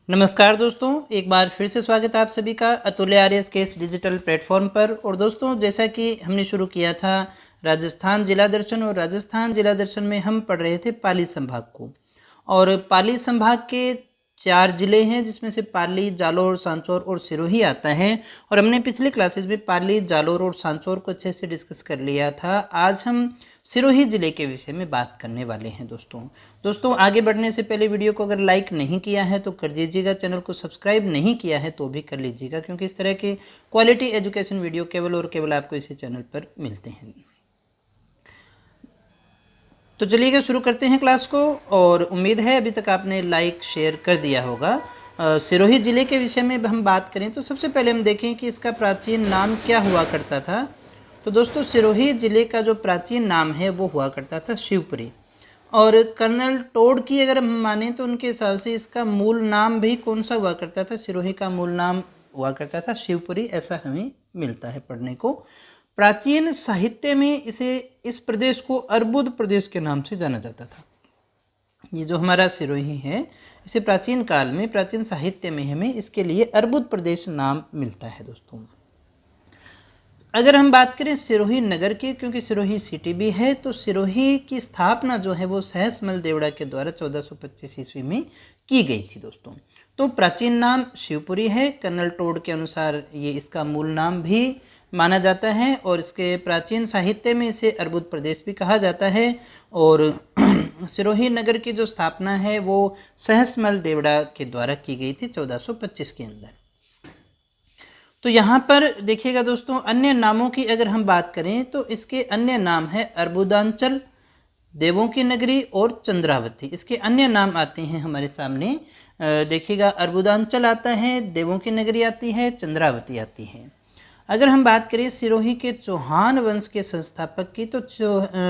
नमस्कार दोस्तों, एक बार फिर से स्वागत है आप सभी का अतुल्य आर्यस के इस डिजिटल प्लेटफॉर्म पर। और दोस्तों, जैसा कि हमने शुरू किया था राजस्थान जिला दर्शन, और राजस्थान जिला दर्शन में हम पढ़ रहे थे पाली संभाग को। और पाली संभाग के 4 जिले हैं, जिसमें से पाली, जालोर, सांचौर और सिरोही आता है। और हमने पिछले क्लासेस में पाली, जालोर और सांचौर को अच्छे से डिस्कस कर लिया था। आज हम सिरोही जिले के विषय में बात करने वाले हैं दोस्तों आगे बढ़ने से पहले वीडियो को अगर लाइक नहीं किया है तो कर दीजिएगा, चैनल को सब्सक्राइब नहीं किया है तो भी कर लीजिएगा, क्योंकि इस तरह के क्वालिटी एजुकेशन वीडियो केवल और केवल आपको इसी चैनल पर मिलते हैं। तो चलिएगा शुरू करते हैं क्लास को। और उम्मीद है अभी तक आपने लाइक शेयर कर दिया होगा। सिरोही जिले के विषय में हम बात करें तो सबसे पहले हम देखें कि इसका प्राचीन नाम क्या हुआ करता था। तो दोस्तों, सिरोही जिले का जो प्राचीन नाम है वो हुआ करता था शिवपुरी। और कर्नल टोड की अगर हम माने तो उनके हिसाब से इसका मूल नाम भी कौन सा हुआ करता था, सिरोही का मूल नाम हुआ करता था शिवपुरी, ऐसा हमें मिलता है पढ़ने को। प्राचीन साहित्य में इस प्रदेश को अर्बुद प्रदेश के नाम से जाना जाता था। ये जो हमारा सिरोही है, इसे प्राचीन काल में, प्राचीन साहित्य में हमें इसके लिए अर्बुद प्रदेश नाम मिलता है दोस्तों। अगर हम बात करें सिरोही नगर की, क्योंकि सिरोही सिटी भी है, तो सिरोही की स्थापना जो है वो सहसमल देवड़ा के द्वारा 1425 ईस्वी में की गई थी दोस्तों। तो प्राचीन नाम शिवपुरी है। कर्नल टोड के अनुसार ये इसका मूल नाम भी माना जाता है, और इसके प्राचीन साहित्य में इसे अर्बुद प्रदेश भी कहा जाता है। और सिरोही नगर की जो स्थापना है वो सहसमल देवड़ा के द्वारा की गई थी 1425 के अंदर। तो यहाँ पर देखिएगा दोस्तों, अन्य नामों की अगर हम बात करें तो इसके अन्य नाम है अर्बुदांचल, देवों की नगरी और चंद्रावती। इसके अन्य नाम आते हैं हमारे सामने। देखिएगा, अर्बुदांचल आता है, देवों की नगरी आती है, चंद्रावती आती है। अगर हम बात करें सिरोही के चौहान वंश के संस्थापक की, तो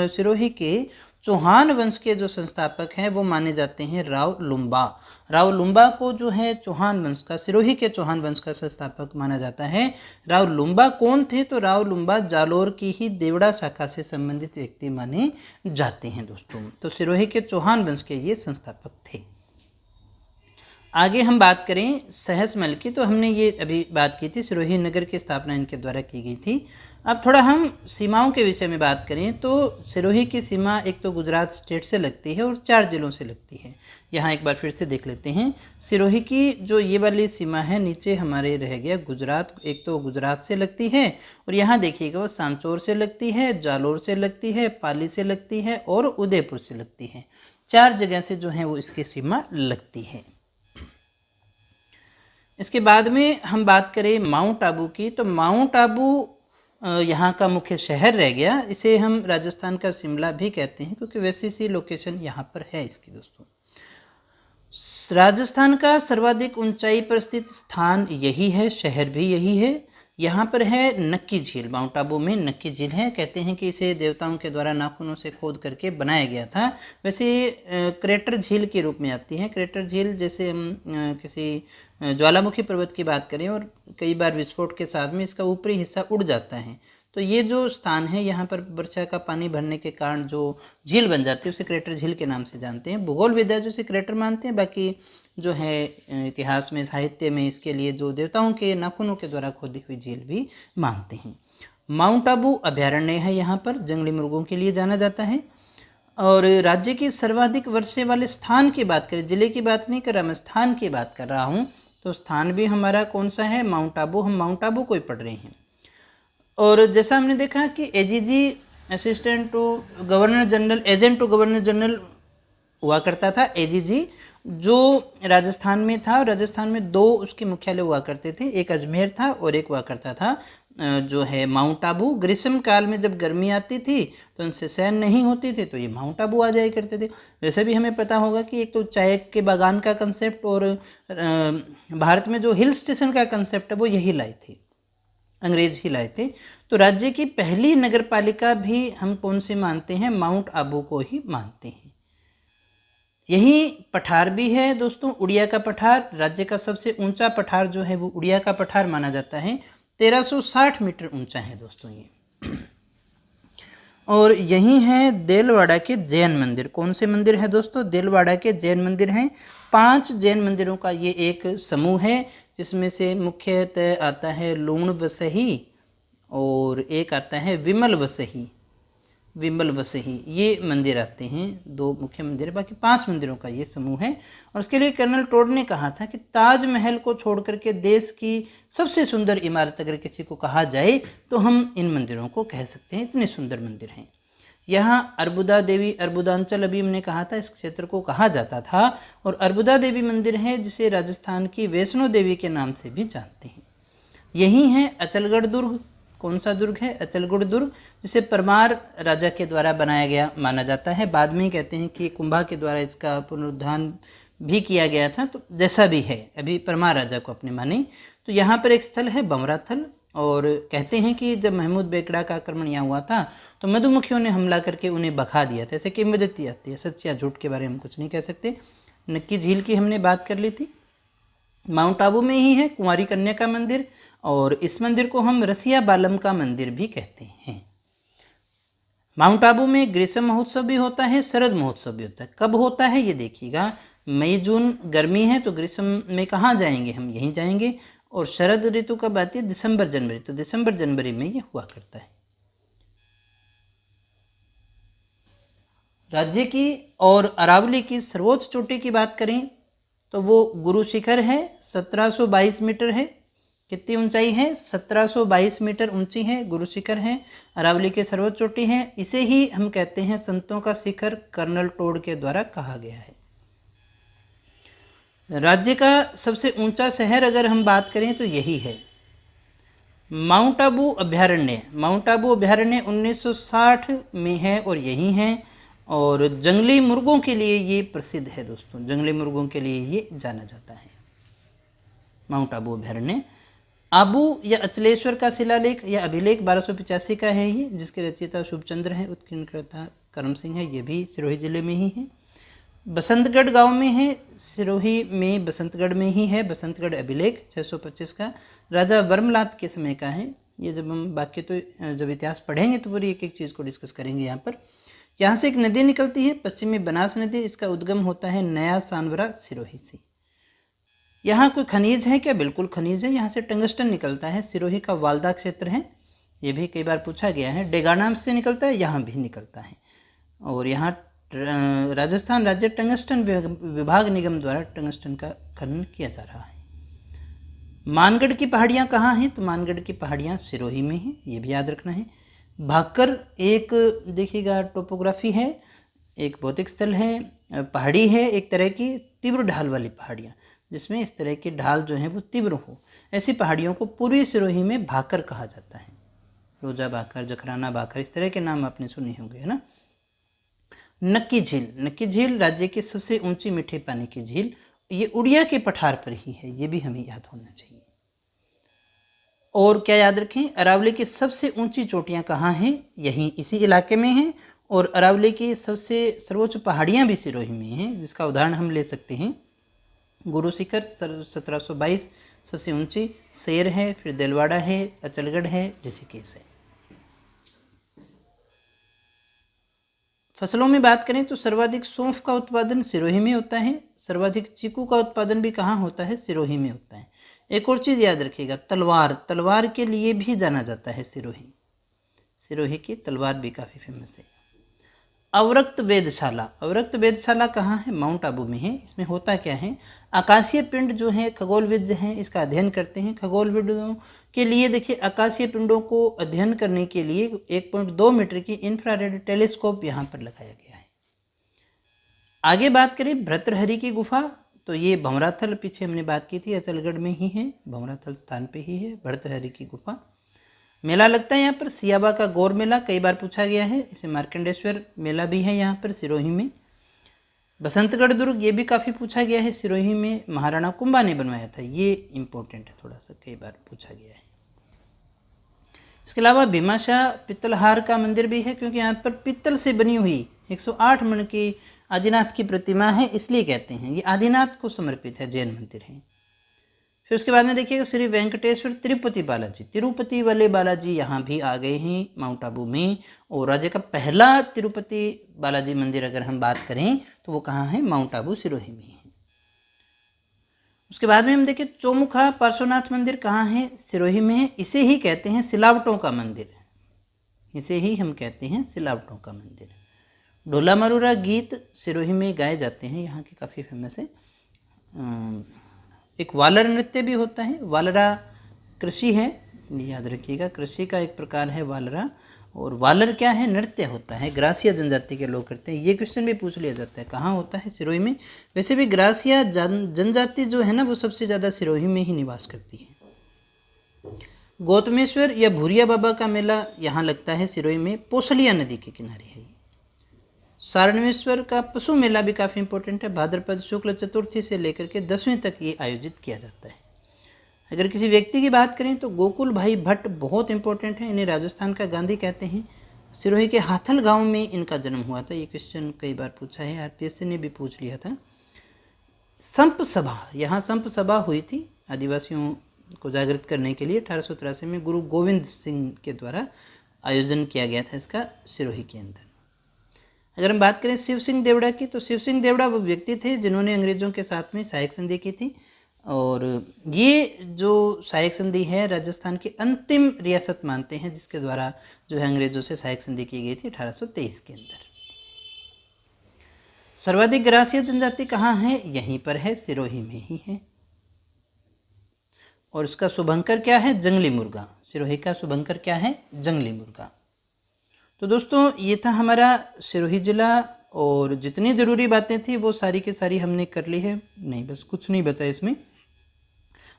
सिरोही के चौहान वंश के जो संस्थापक हैं वो माने जाते हैं राव लुम्बा। राव लुम्बा को जो है चौहान वंश का, सिरोही के चौहान वंश का संस्थापक माना जाता है। राव लुम्बा कौन थे? तो राव लुम्बा जालोर की ही देवड़ा शाखा से संबंधित व्यक्ति माने जाते हैं दोस्तों। तो सिरोही के चौहान वंश के ये संस्थापक थे। आगे हम बात करें सहसमल की, तो हमने ये अभी बात की थी, सिरोही नगर की स्थापना इनके द्वारा की गई थी। अब थोड़ा हम सीमाओं के विषय में बात करें तो सिरोही की सीमा एक तो गुजरात स्टेट से लगती है और 4 जिलों से लगती है। यहाँ एक बार फिर से देख लेते हैं। सिरोही की जो ये वाली सीमा है, नीचे हमारे रह गया गुजरात, एक तो गुजरात से लगती है, और यहाँ देखिएगा वो सांचौर से लगती है, जालोर से लगती है, पाली से लगती है और उदयपुर से लगती है। 4 जगह से जो है वो इसकी सीमा लगती है। इसके बाद में हम बात करें माउंट आबू की, तो माउंट आबू यहाँ का मुख्य शहर रह गया। इसे हम राजस्थान का शिमला भी कहते हैं, क्योंकि वैसी सी लोकेशन यहाँ पर है इसकी दोस्तों। राजस्थान का सर्वाधिक ऊंचाई पर स्थित स्थान यही है, शहर भी यही है। यहाँ पर है नक्की झील, माउंट आबू में नक्की झील है। कहते हैं कि इसे देवताओं के द्वारा नाखूनों से खोद करके बनाया गया था। वैसे क्रेटर झील के रूप में आती है। क्रेटर झील जैसे हम किसी ज्वालामुखी पर्वत की बात करें और कई बार विस्फोट के साथ में इसका ऊपरी हिस्सा उड़ जाता है, तो ये जो स्थान है यहाँ पर वर्षा का पानी भरने के कारण जो झील बन जाती है उसे क्रेटर झील के नाम से जानते हैं। भूगोल विद्या जो इसे क्रेटर मानते हैं, बाकी जो है इतिहास में, साहित्य में इसके लिए जो देवताओं के नाखूनों के द्वारा खोदी हुई झील भी मानते हैं। माउंट आबू अभ्यारण्य है, यहाँ पर जंगली मुर्गों के लिए जाना जाता है। और राज्य की सर्वाधिक वर्षे वाले स्थान की बात करें, जिले की बात नहीं कर रहा मैं, स्थान की बात कर रहा हूँ, तो स्थान भी हमारा कौन सा है? माउंट आबू। हम माउंट आबू को ही पढ़ रहे हैं। और जैसा हमने देखा कि AGG assistant to governor general, agent to governor general हुआ करता था। एजीजी जो राजस्थान में था, और राजस्थान में 2 उसके मुख्यालय हुआ करते थे, एक अजमेर था और एक हुआ करता था जो है माउंट आबू। ग्रीष्म काल में जब गर्मी आती थी तो उनसे सहन नहीं होती थी, तो ये माउंट आबू आ जाया करते थे। वैसे भी हमें पता होगा कि एक तो चाय के बागान का कंसेप्ट और भारत में जो हिल स्टेशन का कंसेप्ट है वो यही लाए थे, अंग्रेज ही लाए थे। तो राज्य की पहली नगर पालिका भी हम कौन से मानते हैं? माउंट आबू को ही मानते हैं। यही पठार भी है दोस्तों, उड़िया का पठार। राज्य का सबसे ऊंचा पठार जो है वो उड़िया का पठार माना जाता है। 1360 मीटर ऊंचा है दोस्तों ये। और यही है देलवाड़ा के जैन मंदिर। कौन से मंदिर है दोस्तों? देलवाड़ा के जैन मंदिर हैं। 5 जैन मंदिरों का ये एक समूह है, जिसमें से मुख्यतः आता है लूण वसही और एक आता है विमल वसही। विमल वसही ये मंदिर आते हैं, 2 मुख्य मंदिर, बाकी 5 मंदिरों का ये समूह है। और उसके लिए कर्नल टोड ने कहा था कि ताजमहल को छोड़ करके देश की सबसे सुंदर इमारत अगर किसी को कहा जाए तो हम इन मंदिरों को कह सकते हैं, इतने सुंदर मंदिर हैं। यहाँ अर्बुदा देवी, अर्बुदांचल अभी हमने कहा था इस क्षेत्र को कहा जाता था, और अर्बुदा देवी मंदिर है जिसे राजस्थान की वैष्णो देवी के नाम से भी जानते हैं। यही है अचलगढ़ दुर्ग। कौन सा दुर्ग है? अचलगढ़ दुर्ग, जिसे परमार राजा के द्वारा बनाया गया माना जाता है। बाद में कहते हैं कि कुंभा के द्वारा इसका पुनरुद्धार भी किया गया था, तो जैसा भी है अभी परमार राजा को अपने माने। तो यहाँ पर एक स्थल है बमरा थल, और कहते हैं कि जब महमूद बेगड़ा का आक्रमण यहाँ हुआ था तो मधुमक्खियों ने हमला करके उन्हें भगा दिया था। ऐसे किंवदंती आती है, सच या झूठ के बारे में हम कुछ नहीं कह सकते। नक्की झील की हमने बात कर ली थी। माउंट आबू में ही है कुंवारी कन्या का मंदिर, और इस मंदिर को हम रसिया बालम का मंदिर भी कहते हैं। माउंट आबू में ग्रीष्म महोत्सव भी होता है, शरद महोत्सव भी होता है। कब होता है ये देखिएगा, मई जून गर्मी है तो ग्रीष्म में कहाँ जाएंगे? हम यहीं जाएंगे। और शरद ऋतु कब आती है? दिसंबर जनवरी, तो दिसंबर जनवरी में ये हुआ करता है। राज्य की और अरावली की सर्वोच्च चोटी की बात करें तो वो गुरु शिखर है, 1722 मीटर है। कितनी ऊंचाई है? 1722 मीटर ऊंची है, गुरु शिखर है, अरावली के सर्वोच्च चोटी है। इसे ही हम कहते हैं संतों का शिखर, कर्नल टोड के द्वारा कहा गया है। राज्य का सबसे ऊंचा शहर अगर हम बात करें तो यही है माउंट आबू अभ्यारण्य। माउंट आबू अभ्यारण्य 1960 में है और यही है, और जंगली मुर्गों के लिए ये प्रसिद्ध है दोस्तों, जंगली मुर्गों के लिए ये जाना जाता है माउंट आबू अभ्यारण्य। आबू या अचलेश्वर का शिलालेख या अभिलेख 1285 का है ये, जिसके रचयिता शुभचंद्र है, उत्कीर्णकर्ता करम सिंह है, ये भी सिरोही जिले में ही है। बसंतगढ़ गांव में है, सिरोही में बसंतगढ़ में ही है बसंतगढ़ अभिलेख 625 का, राजा वर्मलात के समय का है ये। जब हम बाकी तो जब इतिहास पढ़ेंगे तो पूरी एक एक चीज़ को डिस्कस करेंगे। यहाँ पर यहाँ से एक नदी निकलती है, पश्चिमी बनास नदी। इसका उद्गम होता है नया सानवरा सिरोही से। यहाँ कोई खनिज है क्या? बिल्कुल खनिज है, यहाँ से टंगस्टन निकलता है। सिरोही का वालदा क्षेत्र है, ये भी कई बार पूछा गया है। डेगानाम से निकलता है, यहाँ भी निकलता है। और यहाँ राजस्थान राज्य टंगस्टन विभाग निगम द्वारा टंगस्टन का खनन किया जा रहा है। मानगढ़ की पहाड़ियाँ कहाँ हैं? तो मानगढ़ की पहाड़ियाँ सिरोही में हैं, ये भी याद रखना है। भाकर एक देखिएगा टोपोग्राफी है, एक भौतिक स्थल है, पहाड़ी है एक तरह की, तीव्र ढाल वाली पहाड़ियाँ, जिसमें इस तरह की ढाल जो है वो तीव्र हो, ऐसी पहाड़ियों को पूर्वी सिरोही में भाकर कहा जाता है। रोजा भाकर, जखराना भाकर, इस तरह के नाम आपने सुने होंगे, है ना। नक्की झील, नक्की झील राज्य की सबसे ऊंची मीठे पानी की झील, ये उड़िया के पठार पर ही है, ये भी हमें याद होना चाहिए। और क्या याद रखें, अरावली की सबसे ऊंची चोटियां कहाँ हैं? यहीं इसी इलाके में हैं। और अरावली की सबसे सर्वोच्च पहाड़ियां भी सिरोही में हैं, जिसका उदाहरण हम ले सकते हैं गुरु शिखर 1722 सबसे ऊंची, शेर है, फिर देलवाड़ा है, अचलगढ़ है, ऋषिकेश है। फसलों में बात करें तो सर्वाधिक सौंफ का उत्पादन सिरोही में होता है। सर्वाधिक चीकू का उत्पादन भी कहाँ होता है? सिरोही में होता है। एक और चीज़ याद रखिएगा, तलवार, तलवार के लिए भी जाना जाता है सिरोही। सिरोही की तलवार भी काफ़ी फेमस है। अवरक्त वेधशाला, अवरक्त वेधशाला कहाँ है? माउंट आबू में है। इसमें होता क्या है, आकाशीय पिंड जो है खगोलविद हैं, इसका अध्ययन करते हैं। खगोलविदों के लिए देखिए, आकाशीय पिंडों को अध्ययन करने के लिए 1.2 मीटर की इंफ्रारेड टेलीस्कोप यहाँ पर लगाया गया है। आगे बात करें भर्तृहरि की गुफा, तो ये भंवराथल, पीछे हमने बात की थी, अचलगढ़ में ही है, भंवराथल स्थान पे ही है भर्तृहरि की गुफा। मेला लगता है यहाँ पर, सियाबा का गौर मेला, कई बार पूछा गया है। इसे मार्कंडेश्वर मेला भी है यहाँ पर सिरोही में। बसंतगढ़ दुर्ग, ये भी काफ़ी पूछा गया है, सिरोही में महाराणा कुंभा ने बनवाया था, ये इम्पोर्टेंट है थोड़ा सा, कई बार पूछा गया है। इसके अलावा भीमाशाह पित्तलहार का मंदिर भी है, क्योंकि यहाँ पर पित्तल से बनी हुई 108 मण की आदिनाथ की प्रतिमा है, इसलिए कहते हैं ये आदिनाथ को समर्पित है, जैन मंदिर है। फिर उसके बाद में देखिएगा श्री वेंकटेश्वर तिरुपति बालाजी, तिरुपति वाले बालाजी यहाँ भी आ गए हैं माउंट आबू में। और राज्य का पहला तिरुपति बालाजी मंदिर अगर हम बात करें तो वो कहाँ है, माउंट आबू सिरोही में है। उसके बाद में हम देखें चौमुखा पार्श्वनाथ मंदिर कहाँ है, सिरोही में है। इसे ही कहते हैं सिलावटों का मंदिर, इसे ही हम कहते हैं सिलावटों का मंदिर। ढोला मरूरा गीत सिरोही में गाए जाते हैं, यहाँ के काफ़ी फेमस है। एक वालर नृत्य भी होता है, वालरा कृषि है, याद रखिएगा, कृषि का एक प्रकार है वालरा। और वालर क्या है, नृत्य होता है, ग्रासिया जनजाति के लोग करते हैं। ये क्वेश्चन भी पूछ लिया जाता है, कहाँ होता है, सिरोही में। वैसे भी ग्रासिया जनजाति जो है ना वो सबसे ज़्यादा सिरोही में ही निवास करती है। गौतमेश्वर या भूरिया बाबा का मेला यहाँ लगता है सिरोही में, पोसलिया नदी के किनारे है। सारणेश्वर का पशु मेला भी काफ़ी इंपॉर्टेंट है, भाद्रपद शुक्ल चतुर्थी से लेकर के 10वीं तक ये आयोजित किया जाता है। अगर किसी व्यक्ति की बात करें तो गोकुल भाई भट्ट बहुत इंपॉर्टेंट है, इन्हें राजस्थान का गांधी कहते हैं। सिरोही के हाथल गांव में इनका जन्म हुआ था, ये क्वेश्चन कई बार पूछा है, आरपीएससी ने भी पूछ लिया था। संप सभा, यहाँ संप सभा हुई थी आदिवासियों को जागृत करने के लिए, 1883 में गुरु गोविंद सिंह के द्वारा आयोजन किया गया था इसका सिरोही के अंदर। अगर हम बात करें शिव सिंह देवड़ा की, तो शिव सिंह देवड़ा वो व्यक्ति थे जिन्होंने अंग्रेज़ों के साथ में सहायक संधि की थी। और ये जो सहायक संधि है राजस्थान की अंतिम रियासत मानते हैं जिसके द्वारा जो है अंग्रेज़ों से सहायक संधि की गई थी 1823 के अंदर। सर्वाधिक ग्रासीय जनजाति कहाँ है, यहीं पर है, सिरोही में ही है। और इसका शुभंकर क्या है, जंगली मुर्गा। सिरोही का शुभंकर क्या है, जंगली मुर्गा। तो दोस्तों ये था हमारा सिरोही ज़िला, और जितनी ज़रूरी बातें थी वो सारी की सारी हमने कर ली है, नहीं बस कुछ नहीं बचा इसमें,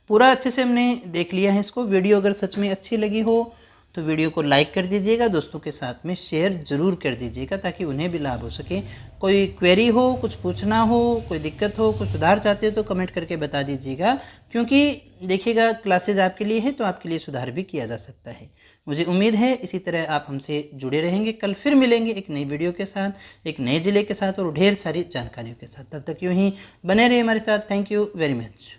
पूरा अच्छे से हमने देख लिया है इसको। वीडियो अगर सच में अच्छी लगी हो तो वीडियो को लाइक कर दीजिएगा, दोस्तों के साथ में शेयर ज़रूर कर दीजिएगा ताकि उन्हें भी लाभ हो सके। कोई क्वेरी हो, कुछ पूछना हो, कोई दिक्कत हो, कुछ सुधार चाहते हो तो कमेंट करके बता दीजिएगा, क्योंकि देखिएगा क्लासेज आपके लिए है तो आपके लिए सुधार भी किया जा सकता है। मुझे उम्मीद है इसी तरह आप हमसे जुड़े रहेंगे। कल फिर मिलेंगे एक नई वीडियो के साथ, एक नए ज़िले के साथ और ढेर सारी जानकारियों के साथ। तब तक यूँ ही बने रहिए हमारे साथ। Thank you very much.